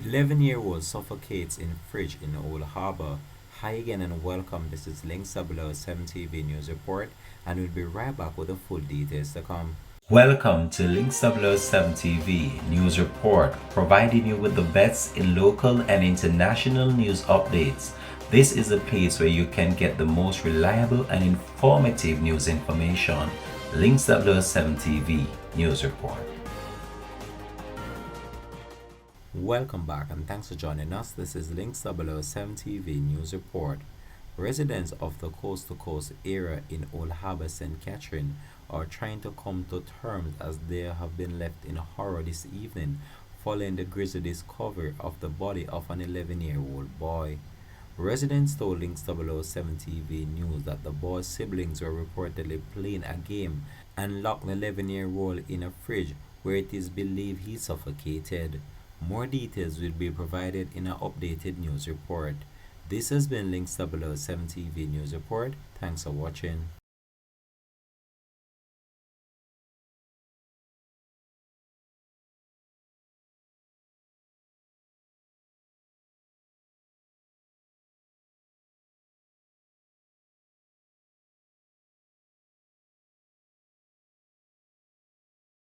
11-year-old suffocates in fridge in Old Harbour. Hi again and welcome. This is Links 007 TV News Report, and we'll be right back with the full details to come. Welcome to Links 007 TV News Report, providing you with the best in local and international news updates. This is a place where you can get the most reliable and informative news information. Links 007 TV News Report. Welcome back and thanks for joining us. This is Links 007 TV News Report. Residents of the coast to coast area in Old Harbour, St. Catherine are trying to come to terms as they have been left in horror this evening following the grisly discovery of the body of an 11-year-old boy. Residents told Links 007 TV News that the boy's siblings were reportedly playing a game and locked the 11-year-old in a fridge where it is believed he suffocated. More details will be provided in an updated news report. This has been Links 007 TV News Report. Thanks for watching.